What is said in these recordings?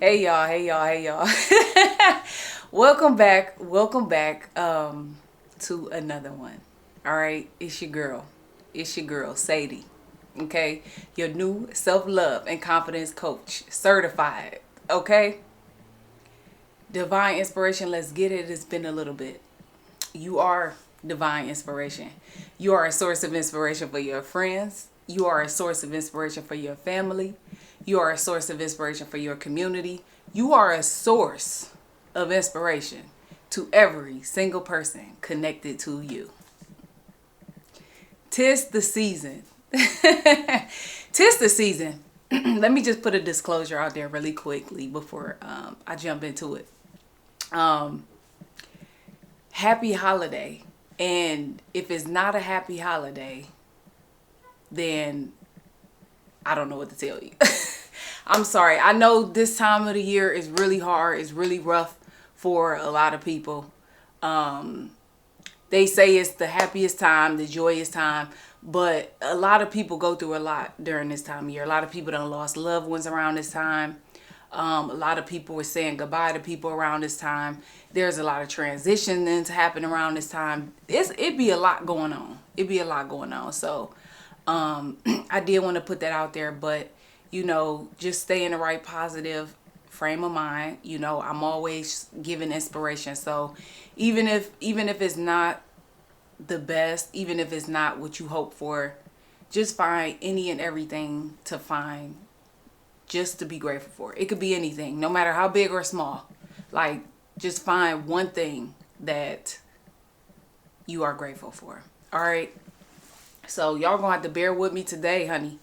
Hey y'all, hey y'all, hey y'all. welcome back to another one. All right, it's your girl, Sadie. Okay, your new self-love and confidence coach, certified. Okay, divine inspiration. Let's get it. It's been a little bit. You are divine inspiration. You are a source of inspiration for your friends. You are a source of inspiration for your family. You are a source of inspiration for your community. You are a source of inspiration to every single person connected to you. Tis the season. Tis the season. Let me just put a disclosure out there really quickly before I jump into it. Um, Happy holiday. And if it's not a happy holiday, then I don't know what to tell you. I'm sorry. I know this time of the year is really hard. It's really rough for a lot of people. Um, they say it's the happiest time, the joyous time, but a lot of people go through a lot during this time of year. A lot of people done lost loved ones around this time. A lot of people were saying goodbye to people around this time. There's a lot of transition that's happening around this time. It'd be a lot going on. It'd be a lot going on. So I did want to put that out there, but just stay in the right positive frame of mind. I'm always giving inspiration. So even if it's not the best, even if it's not what you hope for, just find any and everything to find just to be grateful for. It could be anything, no matter how big or small. Like, just find one thing that you are grateful for. All right. So y'all gonna have to bear with me today, honey.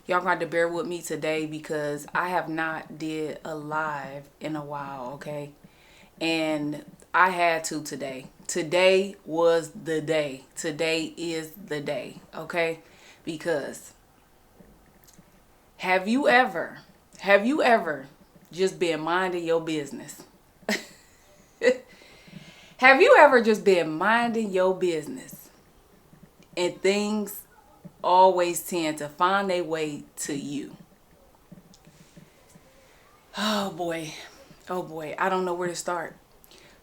Y'all gonna have to bear with me today because I have not did a live in a while, okay? And I had to today. Today was the day. Today is the day, okay? Because have you ever just been minding your business? Have you ever just been minding your business and things always tend to find their way to you? Oh boy. Oh boy. I don't know where to start.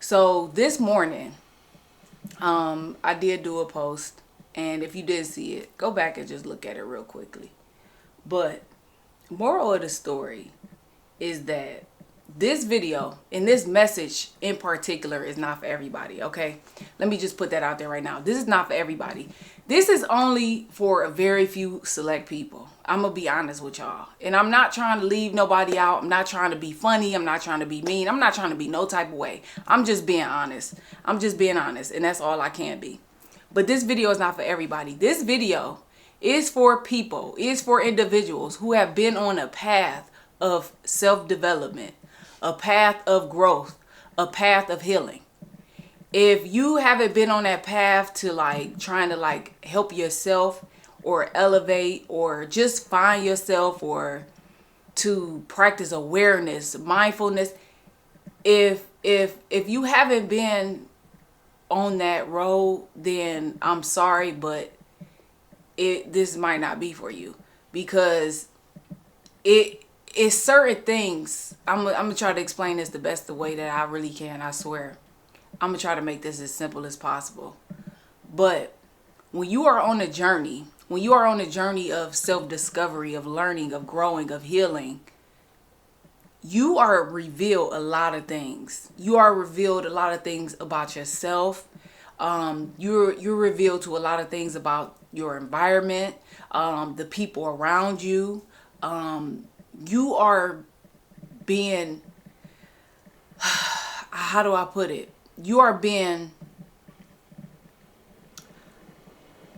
So this morning, I did do a post, and if you did see it, go back and just look at it real quickly. But moral of the story is that this video and this message in particular is not for everybody, okay? Let me just put that out there right now. This is not for everybody. This is only for a very few select people. I'm gonna be honest with y'all. And I'm not trying to leave nobody out. I'm not trying to be funny. I'm not trying to be mean. I'm not trying to be no type of way. I'm just being honest. I'm just being honest, and that's all I can be. But this video is not for everybody. This video is for people, is for individuals who have been on a path of self-development, a path of growth, a path of healing. If you haven't been on that path to trying to help yourself or elevate or just find yourself or to practice awareness, mindfulness, if you haven't been on that road, then I'm sorry, but this might not be for you, because it's certain things. I'm gonna try to explain this the best the way that I really can. I swear, I'm gonna try to make this as simple as possible. But when you are on a journey, of self-discovery, of learning, of growing, of healing, you are revealed a lot of things. You are revealed a lot of things about yourself. You're revealed to a lot of things about your environment, the people around you. You are being, how do I put it? You are being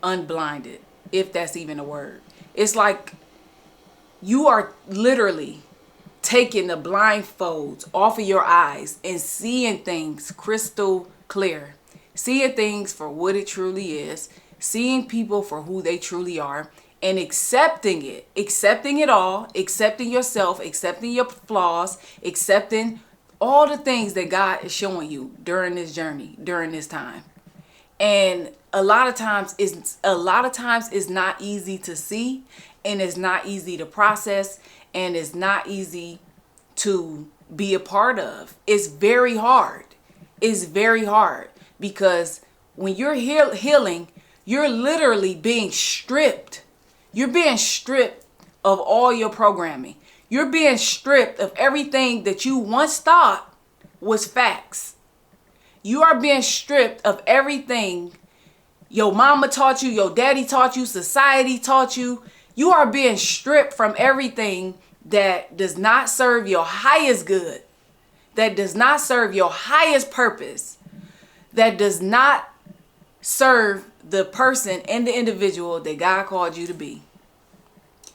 unblinded, if that's even a word. It's like you are literally taking the blindfolds off of your eyes and seeing things crystal clear, seeing things for what it truly is, seeing people for who they truly are, and accepting it all, accepting yourself, accepting your flaws, accepting all the things that God is showing you during this journey, during this time. And a lot of times it's not easy to see, and it's not easy to process, and it's not easy to be a part of. It's very hard. It's very hard because when you're healing, you're literally being stripped. You're being stripped of all your programming. You're being stripped of everything that you once thought was facts. You are being stripped of everything your mama taught you, your daddy taught you, society taught you. You are being stripped from everything that does not serve your highest good, that does not serve your highest purpose, that does not serve the person and the individual that God called you to be.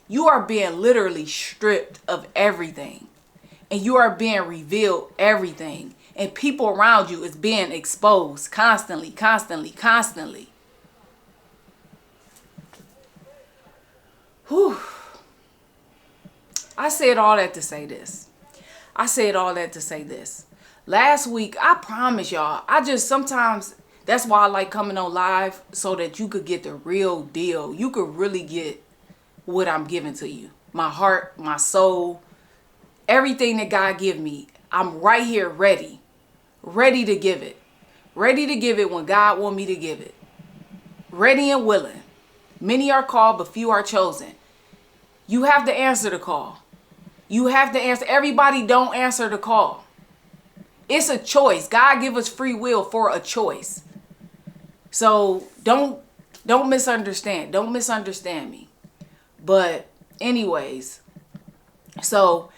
You are being literally stripped of everything, and you are being revealed everything, and people around you is being exposed constantly, constantly, constantly. Whew. I said all that to say this. Last week, I promise y'all, sometimes that's why I like coming on live, so that you could get the real deal. You could really get what I'm giving to you. My heart, my soul, everything that God give me. I'm right here ready to give it. Ready to give it when God want me to give it. Ready and willing. Many are called, but few are chosen. You have to answer the call. You have to answer. Everybody don't answer the call. It's a choice. God give us free will for a choice. So don't misunderstand. Don't misunderstand me. But anyways, so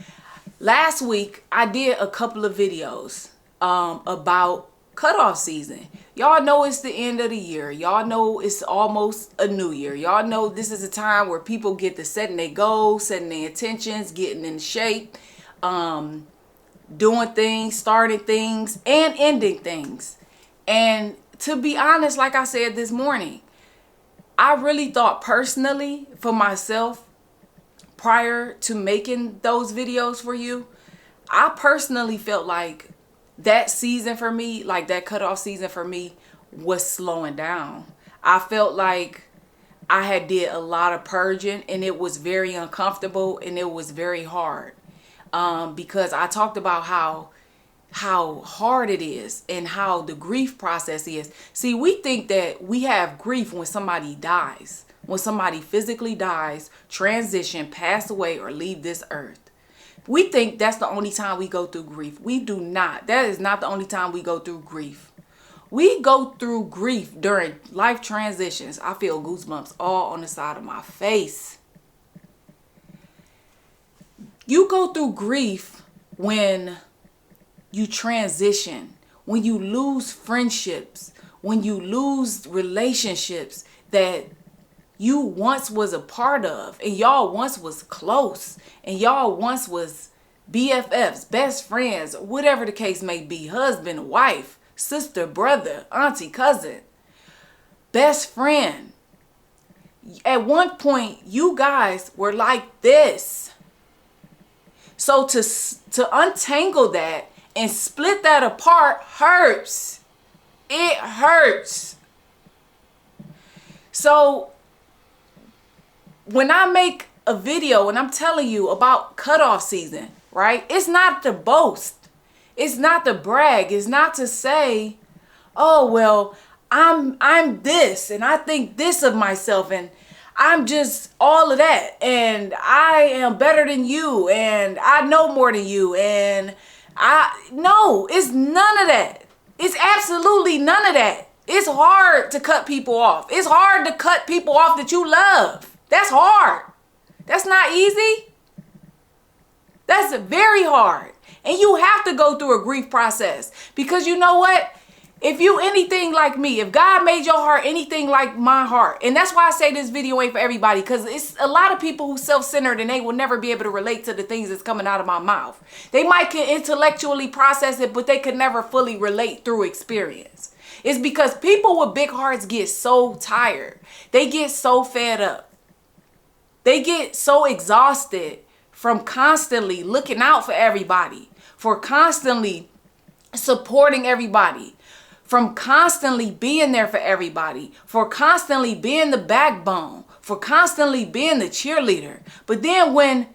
last week I did a couple of videos about cutoff season. Y'all know it's the end of the year. Y'all know it's almost a new year. Y'all know this is a time where people get to setting their goals, setting their intentions, getting in shape, doing things, starting things, and ending things. And to be honest, like I said this morning, I really thought personally for myself, prior to making those videos for you, I personally felt like that season for me, like that cutoff season for me, was slowing down. I felt like I had did a lot of purging, and it was very uncomfortable, and it was very hard. Because I talked about how hard it is and how the grief process is. See, we think that we have grief when somebody dies, when somebody physically dies, transition, pass away, or leave this earth. We think that's the only time we go through grief. We do not. That is not the only time we go through grief. We go through grief during life transitions. I feel goosebumps all on the side of my face. You go through grief when you transition, when you lose friendships, when you lose relationships that you once was a part of, and y'all once was close, and y'all once was BFFs, best friends, whatever the case may be, husband, wife, sister, brother, auntie, cousin, best friend. At one point, you guys were like this. So to untangle that and split that apart hurts. It hurts. So when I make a video and I'm telling you about cutoff season, right? It's not to boast. It's not to brag. It's not to say, oh, well, I'm this and I think this of myself and I'm just all of that and I am better than you and I know more than you and no, it's none of that. It's absolutely none of that. It's hard to cut people off. It's hard to cut people off that you love. That's hard. That's not easy. That's very hard. And you have to go through a grief process because you know what? If you anything like me, if God made your heart anything like my heart, and that's why I say this video ain't for everybody, because it's a lot of people who self-centered and they will never be able to relate to the things that's coming out of my mouth. They might can intellectually process it, but they could never fully relate through experience. It's because people with big hearts get so tired. They get so fed up. They get so exhausted from constantly looking out for everybody, for constantly supporting everybody, from constantly being there for everybody, for constantly being the backbone, for constantly being the cheerleader. But then when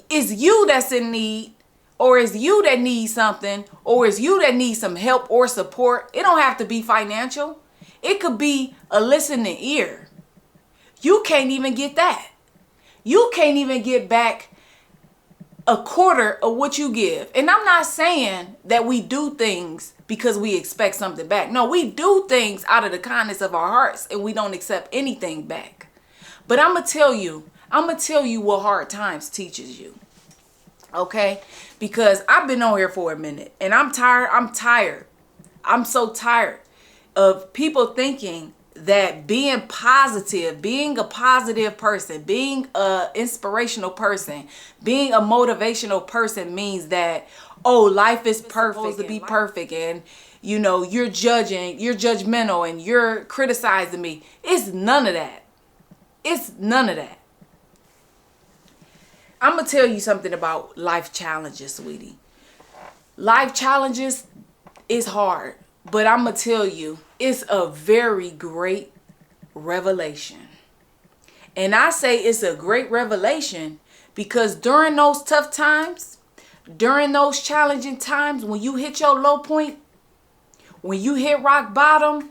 it's you that's in need, or it's you that needs something, or it's you that needs some help or support. It don't have to be financial. It could be a listening ear. You can't even get that. You can't even get back a quarter of what you give. And I'm not saying that we do things because we expect something back. No, we do things out of the kindness of our hearts and we don't accept anything back. But I'm going to tell you what hard times teaches you. Okay? Because I've been on here for a minute and I'm tired. I'm so tired of people thinking that being positive, being a positive person, being a inspirational person, being a motivational person means that, oh, life is perfect, supposed to be perfect, and you know, you're judgmental and you're criticizing me. It's none of that. It's none of that. I'm going to tell you something about life challenges, sweetie. Life challenges is hard, but I'm going to tell you, it's a very great revelation. And I say it's a great revelation because during those tough times, during those challenging times, when you hit your low point, when you hit rock bottom,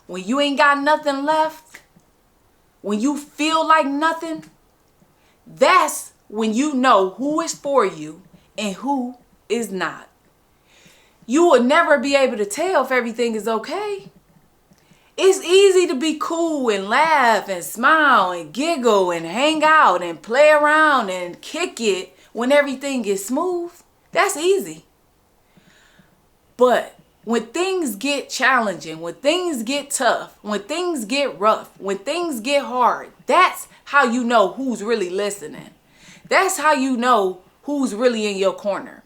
when you ain't got nothing left, when you feel like nothing, that's when you know who is for you and who is not. You will never be able to tell if everything is okay. It's easy to be cool and laugh and smile and giggle and hang out and play around and kick it when everything is smooth. That's easy. But when things get challenging, when things get tough, when things get rough, when things get hard, that's how you know who's really listening. That's how you know who's really in your corner.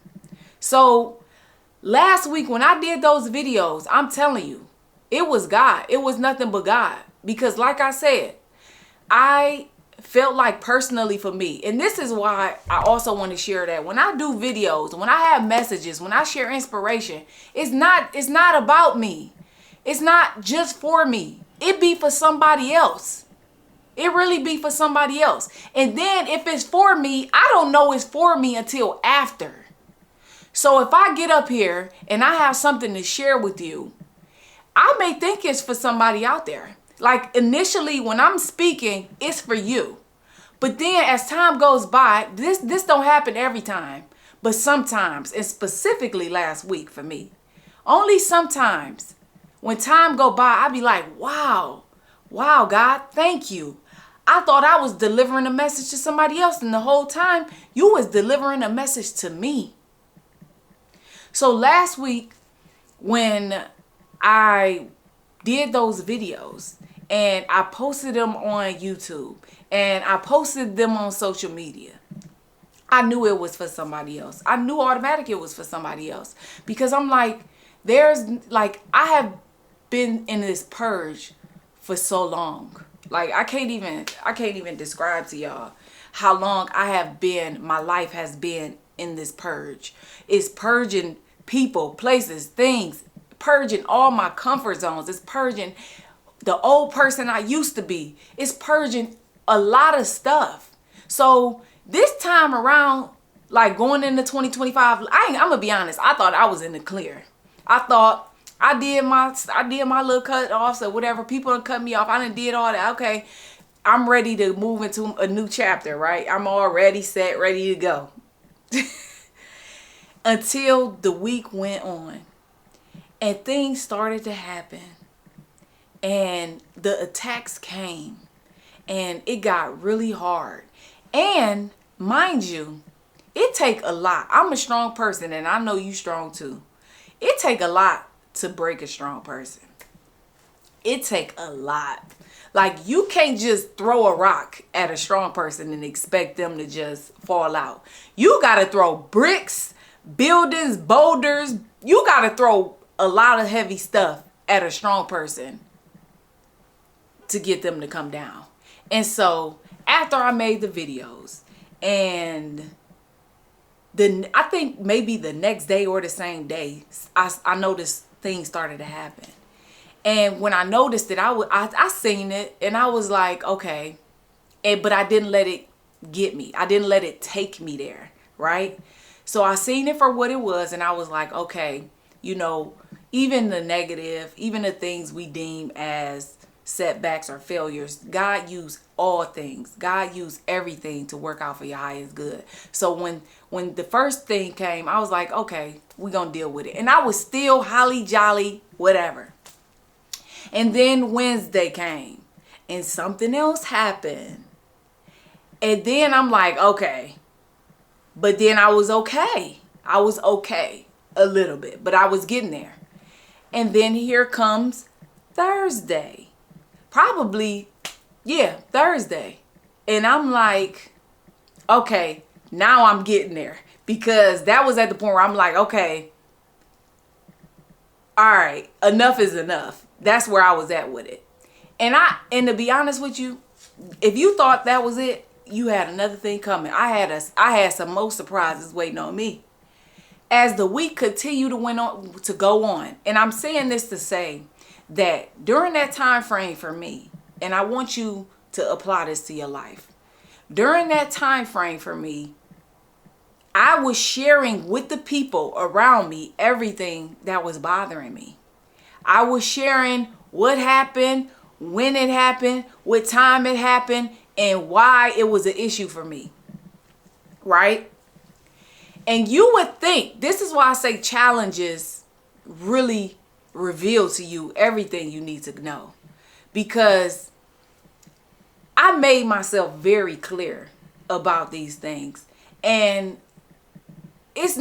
So last week when I did those videos, I'm telling you, it was God. It was nothing but God. Because like I said, I felt like personally for me, and this is why I also want to share that when I do videos, when I have messages, when I share inspiration, it's not about me. It's not just for me. It be for somebody else. It really be for somebody else. And then if it's for me, I don't know it's for me until after. So if I get up here and I have something to share with you, I may think it's for somebody out there. Like initially when I'm speaking, it's for you. But then as time goes by, this don't happen every time, but sometimes, and specifically last week for me, only sometimes when time go by, I be like, wow, God, thank you. I thought I was delivering a message to somebody else, and the whole time you was delivering a message to me. So last week when I did those videos and I posted them on YouTube and I posted them on social media, I knew it was for somebody else. I knew automatically it was for somebody else because I'm like, I have been in this purge for so long. Like I can't even describe to y'all how long my life has been in this purge. It's purging people, places, things, purging all my comfort zones. It's purging the old person I used to be. It's purging a lot of stuff. So this time around, like going into 2025, I'm gonna be honest, I thought I was in the clear. I thought I did my little cut offs or whatever. People done cut me off. I done did all that. Okay, I'm ready to move into a new chapter, right? I'm already set, ready to go. Until the week went on and things started to happen and the attacks came and it got really hard. And mind you, it take a lot. I'm a strong person and I know you strong too. It take a lot to break a strong person. It take a lot. Like you can't just throw a rock at a strong person and expect them to just fall out. You got to throw bricks, buildings, boulders. You got to throw a lot of heavy stuff at a strong person to get them to come down. And so after I made the videos and then I think maybe the next day or the same day, I noticed things started to happen. And when I noticed it, I seen it and I was like, okay. But I didn't let it get me. I didn't let it take me there, right? So I seen it for what it was, and I was like, okay, even the negative, even the things we deem as setbacks or failures, God used all things. God used everything to work out for your highest good. So when the first thing came, I was like, okay, we're going to deal with it. And I was still holly jolly, whatever. And then Wednesday came and something else happened. And then I'm like, okay. But then I was okay. I was okay a little bit, but I was getting there. And then here comes Thursday. Probably, Thursday. And I'm like, okay, now I'm getting there. Because that was at the point where I'm like, okay, all right, enough is enough. That's where I was at with it. And to be honest with you, if you thought that was it, you had another thing coming. I had some more surprises waiting on me. As the week continued to go on, and I'm saying this to say that during that time frame for me, and I want you to apply this to your life. During that time frame for me, I was sharing with the people around me everything that was bothering me. I was sharing what happened, when it happened, what time it happened, and why it was an issue for me. Right? And you would think, this is why I say challenges really reveal to you everything you need to know. Because I made myself very clear about these things. And it's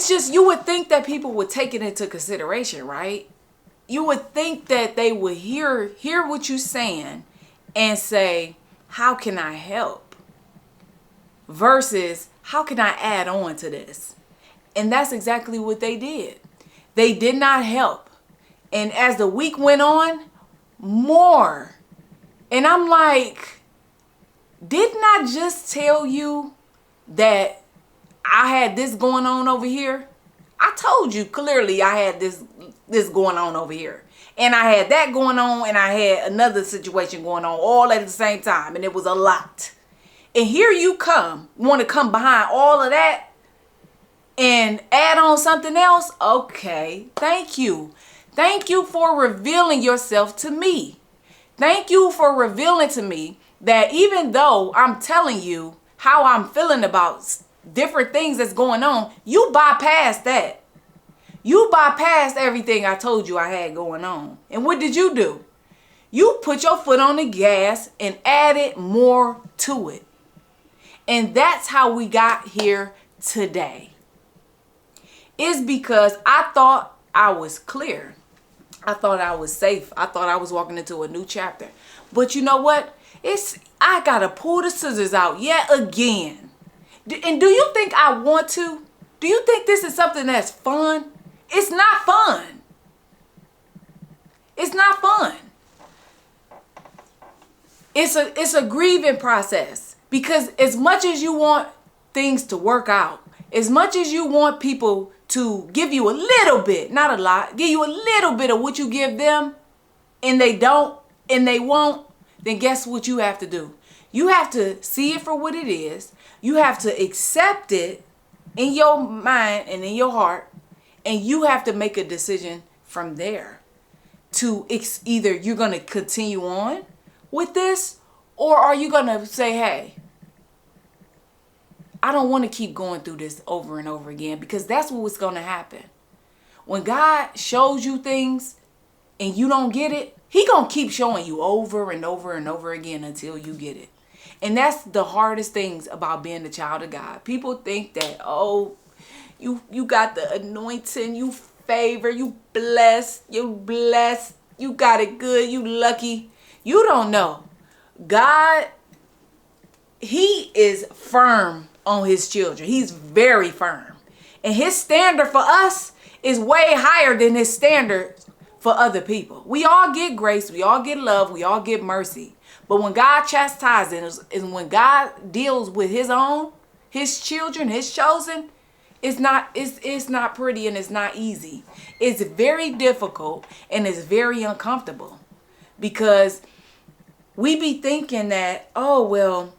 just, you would think that people would take it into consideration, right? You would think that they would hear what you're saying and say, how can I help? Versus, how can I add on to this? And that's exactly what they did. They did not help. And as the week went on, more. And I'm like, didn't I just tell you that I had this going on over here? I told you clearly I had this going on over here. And I had that going on, and I had another situation going on all at the same time. And it was a lot. And here you want to come behind all of that and add on something else? Okay, thank you. Thank you for revealing yourself to me. Thank you for revealing to me that even though I'm telling you how I'm feeling about different things that's going on, you bypassed that. You bypassed everything I told you I had going on. And what did you do? You put your foot on the gas and added more to it. And that's how we got here today. It's because I thought I was clear. I thought I was safe. I thought I was walking into a new chapter. But you know what? I gotta pull the scissors out yet again. And do you think I want to? Do you think this is something that's fun? It's not fun. It's not fun. It's a grieving process. Because as much as you want things to work out, as much as you want people to give you a little bit, not a lot, give you a little bit of what you give them, and they don't, and they won't, then guess what you have to do? You have to see it for what it is. You have to accept it in your mind and in your heart, and you have to make a decision from there to either you're going to continue on with this, or are you going to say, hey, I don't want to keep going through this over and over again, because that's what's going to happen. When God shows you things and you don't get it, He going to keep showing you over and over and over again until you get it. And that's the hardest things about being a child of God. People think that, oh, you got the anointing, you favor, you blessed, you got it good, you lucky. You don't know. God, He is firm on His children. He's very firm. And His standard for us is way higher than His standard for other people. We all get grace, we all get love, we all get mercy. But when God chastises and when God deals with His own, His children, His chosen, it's not pretty and it's not easy. It's very difficult and it's very uncomfortable, because we be thinking that, oh, well,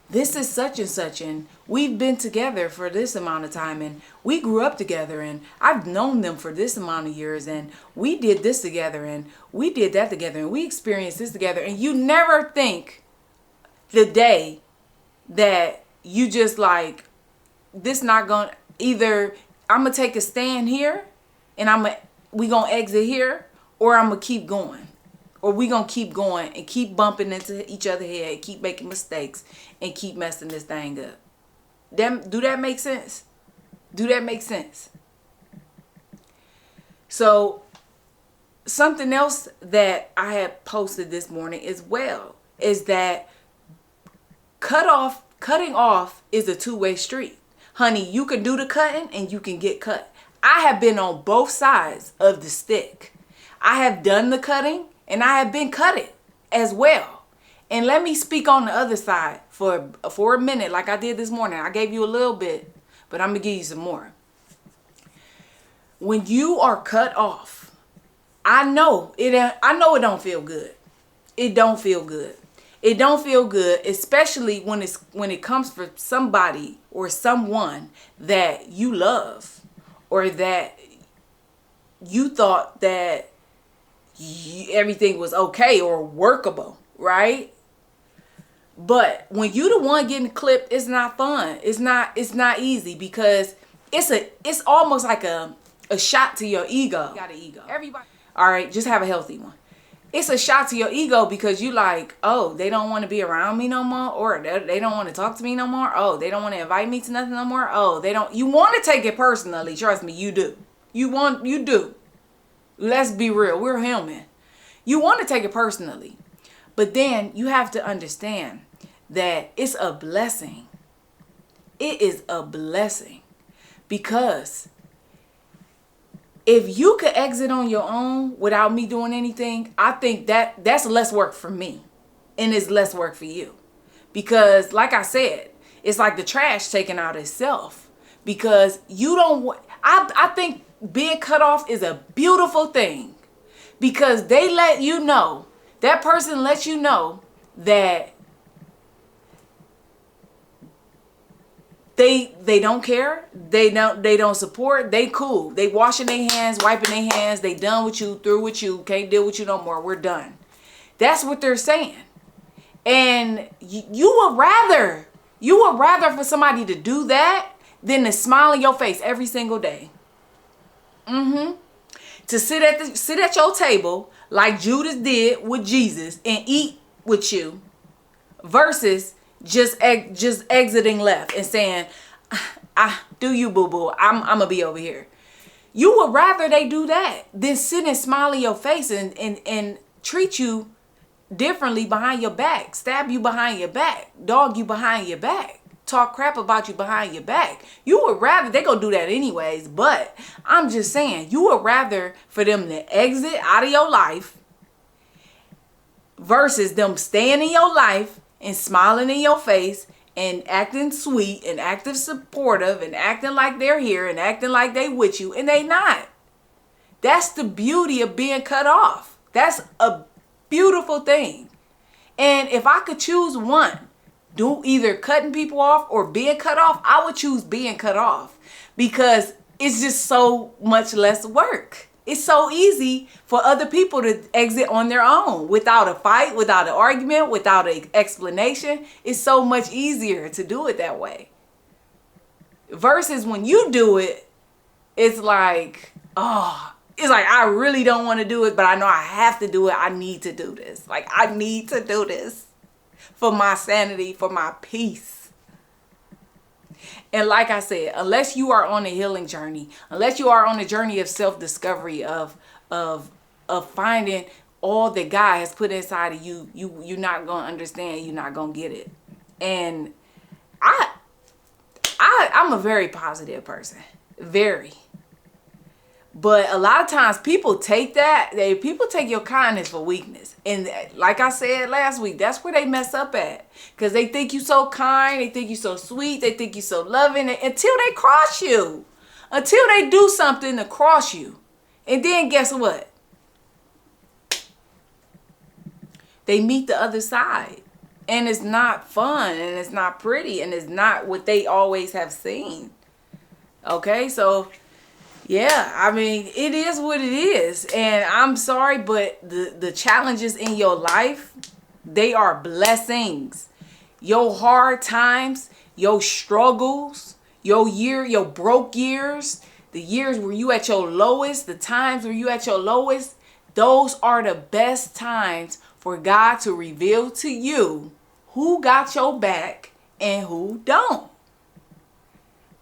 this is such and such, and we've been together for this amount of time, and we grew up together, and I've known them for this amount of years, and we did this together, and we did that together, and we experienced this together. And you never think the day that you just like, this not going to, either I'm going to take a stand here and we going to exit here, or I'm going to keep going. Or we going to keep going and keep bumping into each other's head, keep making mistakes, and keep messing this thing up. Do that make sense? Do that make sense? So, something else that I had posted this morning as well is that cutting off is a two-way street. Honey, you can do the cutting and you can get cut. I have been on both sides of the stick. I have done the cutting and I have been cutted as well. And let me speak on the other side for a minute, like I did this morning. I gave you a little bit, but I'm going to give you some more. When you are cut off, I know it don't feel good. It don't feel good. It don't feel good, especially when it comes from somebody or someone that you love, or that you thought that everything was okay or workable, right? But when you the one getting clipped, it's not fun. It's not easy, because it's almost like a shot to your ego. You got an ego. Everybody. All right, just have a healthy one. It's a shot to your ego, because you like, oh, they don't want to be around me no more, or they don't want to talk to me no more. Oh, they don't want to invite me to nothing no more. Oh, you want to take it personally. Trust me, you do. You do. Let's be real. We're human. You want to take it personally. But then you have to understand that it's a blessing. It is a blessing, because if you could exit on your own without me doing anything, I think that's less work for me, and it's less work for you. Because like I said, it's like the trash taking out itself, because you don't want, I think being cut off is a beautiful thing, because they let you know, that person lets you know that they don't care, they don't support, they cool, they washing their hands, wiping their hands, they done with you, through with you, can't deal with you no more, we're done. That's what they're saying. And you would rather for somebody to do that than to smile in your face every single day. To sit at your table like Judas did with Jesus and eat with you, versus just exiting left and saying, do you, boo-boo, I'm gonna be over here. You would rather they do that than sit and smile in your face and treat you differently behind your back, stab you behind your back, dog you behind your back, talk crap about you behind your back. You would rather, they gonna do that anyways, but I'm just saying, you would rather for them to exit out of your life versus them staying in your life and smiling in your face and acting sweet and acting supportive and acting like they're here and acting like they with you, and they not. That's the beauty of being cut off. That's a beautiful thing. And if I could choose one, do either cutting people off or being cut off, I would choose being cut off, because it's just so much less work. It's so easy for other people to exit on their own without a fight, without an argument, without an explanation. It's so much easier to do it that way. Versus when you do it, it's like, I really don't want to do it, but I know I have to do it. I need to do this. Like, I need to do this for my sanity, for my peace. And like I said, unless you are on a healing journey, unless you are on a journey of self-discovery, of finding all that God has put inside of you, you're not going to understand, you're not going to get it. And I'm a very positive person. Very. But a lot of times people take people take your kindness for weakness. And like I said last week, that's where they mess up at. Because they think you so kind, they think you so sweet, they think you so loving, until they cross you. Until they do something to cross you. And then guess what? They meet the other side. And it's not fun, and it's not pretty, and it's not what they always have seen. Okay, so yeah, I mean, it is what it is. And I'm sorry, but the challenges in your life, they are blessings. Your hard times, your struggles, your broke years, the years where you at your lowest, the times where you at your lowest, those are the best times for God to reveal to you who got your back and who don't.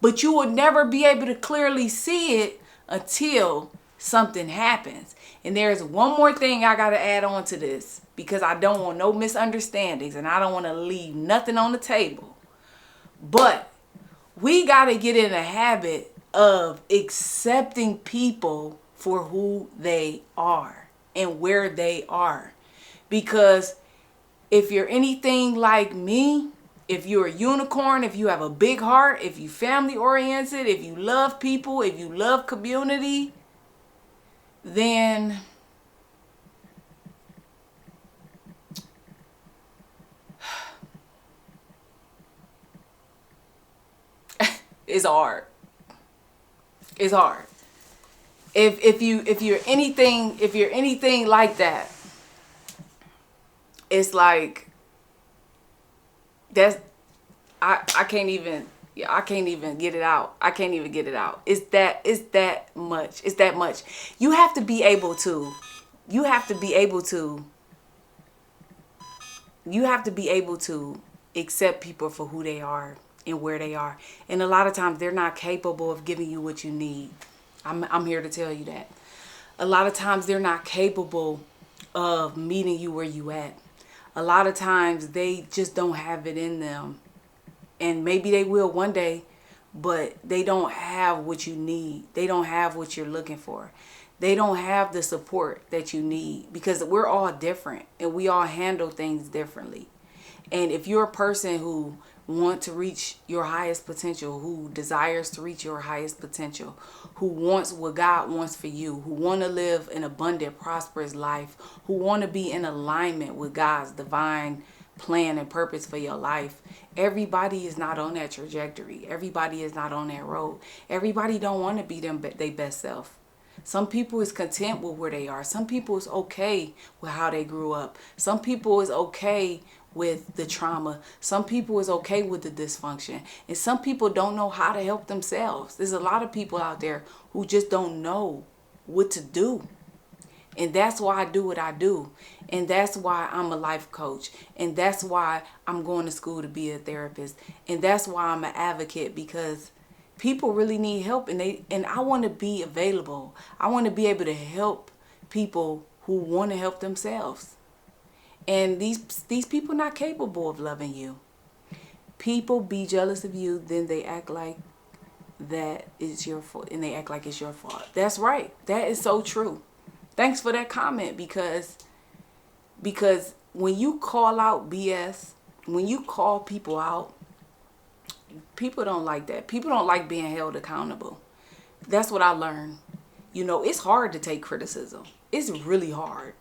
But you will never be able to clearly see it until something happens. And there's one more thing I got to add on to this, because I don't want no misunderstandings and I don't want to leave nothing on the table. But we got to get in a habit of accepting people for who they are and where they are. Because if you're anything like me, if you're a unicorn, if you have a big heart, if you family oriented, if you love people, if you love community, then it's hard. It's hard. If you're anything like that, it's like that's I can't even get it out. I can't even get it out. It's that much. It's that much. You have to be able to accept people for who they are and where they are. And a lot of times they're not capable of giving you what you need. I'm here to tell you that. A lot of times they're not capable of meeting you where you at. A lot of times they just don't have it in them. And maybe they will one day, but they don't have what you need. They don't have what you're looking for. They don't have the support that you need, because we're all different and we all handle things differently. And if you're a person who wants to reach your highest potential, who desires to reach your highest potential, who wants what God wants for you, who want to live an abundant, prosperous life, who want to be in alignment with God's divine plan and purpose for your life, everybody is not on that trajectory. Everybody is not on that road. Everybody don't want to be their best self. Some people is content with where they are. Some people is okay with how they grew up. Some people is okay with the trauma. Some people is okay with the dysfunction. And some people don't know how to help themselves. There's a lot of people out there who just don't know what to do. And that's why I do what I do. And that's why I'm a life coach. And that's why I'm going to school to be a therapist. And that's why I'm an advocate, because people really need help, and I want to be available. I want to be able to help people who want to help themselves. And these people not capable of loving you. People be jealous of you, then they act like that is your fault, and they act like it's your fault. That's right. That is so true. Thanks for that comment, because when you call out BS, when you call people out, people don't like that. People don't like being held accountable. That's what I learned. You know, it's hard to take criticism. It's really hard.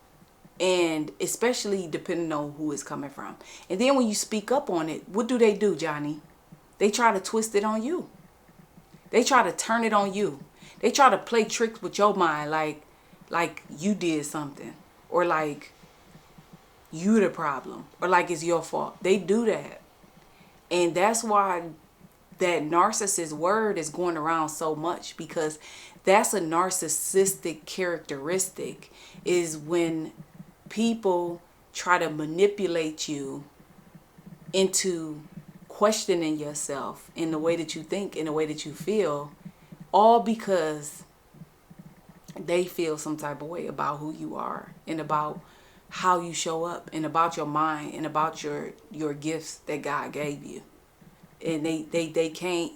And especially depending on who it's coming from. And then when you speak up on it, what do, Johnny? They try to twist it on you. They try to turn it on you. They try to play tricks with your mind, like you did something, or like you the problem, or like it's your fault. They do that. And that's why that narcissist word is going around so much, because that's a narcissistic characteristic, is when people try to manipulate you into questioning yourself in the way that you think, in the way that you feel, all because they feel some type of way about who you are and about how you show up and about your mind and about your gifts that God gave you. And they can't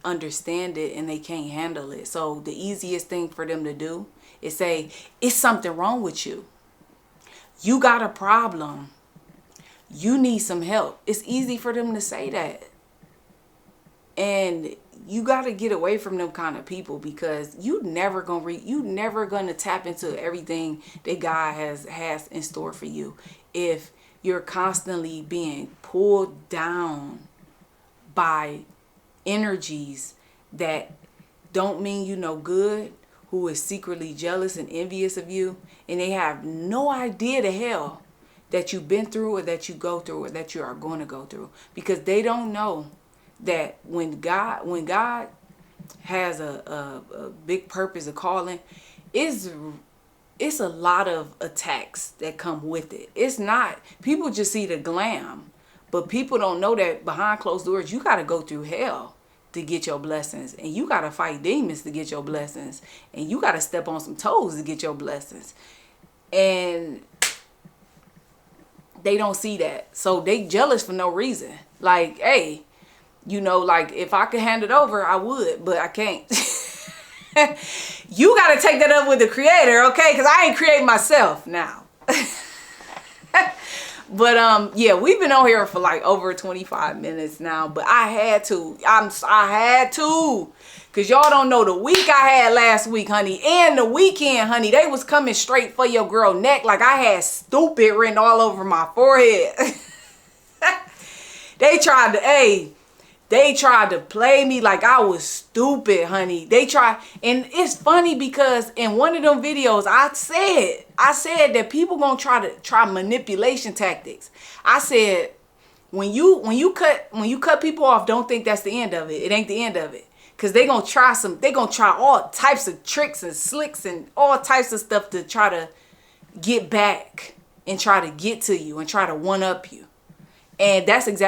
understand it, and they can't handle it. So the easiest thing for them to do is say, it's something wrong with you. You got a problem. You need some help. It's easy for them to say that. And you got to get away from them kind of people, because you never gonna tap into everything that God has in store for you if you're constantly being pulled down by energies that don't mean you no good, who is secretly jealous and envious of you, and they have no idea the hell that you've been through or that you go through or that you are going to go through, because they don't know that when God has a big purpose, a calling, it's a lot of attacks that come with it. It's not, people just see the glam, but people don't know that behind closed doors, you got to go through hell to get your blessings, and you got to fight demons to get your blessings, and you got to step on some toes to get your blessings. And they don't see that, so they jealous for no reason. Like, hey, like, if I could hand it over, I would, but I can't. You got to take that up with the creator, okay? Because I ain't create myself now. But yeah, we've been on here for like over 25 minutes now, but I had to, because y'all don't know the week I had last week, honey, and the weekend, honey. They was coming straight for your girl neck like I had stupid written all over my forehead. They tried to play me like I was stupid, honey. And it's funny because in one of them videos, I said that people gonna try manipulation tactics. I said, when you cut people off, don't think that's the end of it. It ain't the end of it. Cause they gonna try all types of tricks and slicks and all types of stuff to try to get back and try to get to you and try to one up you. And that's exactly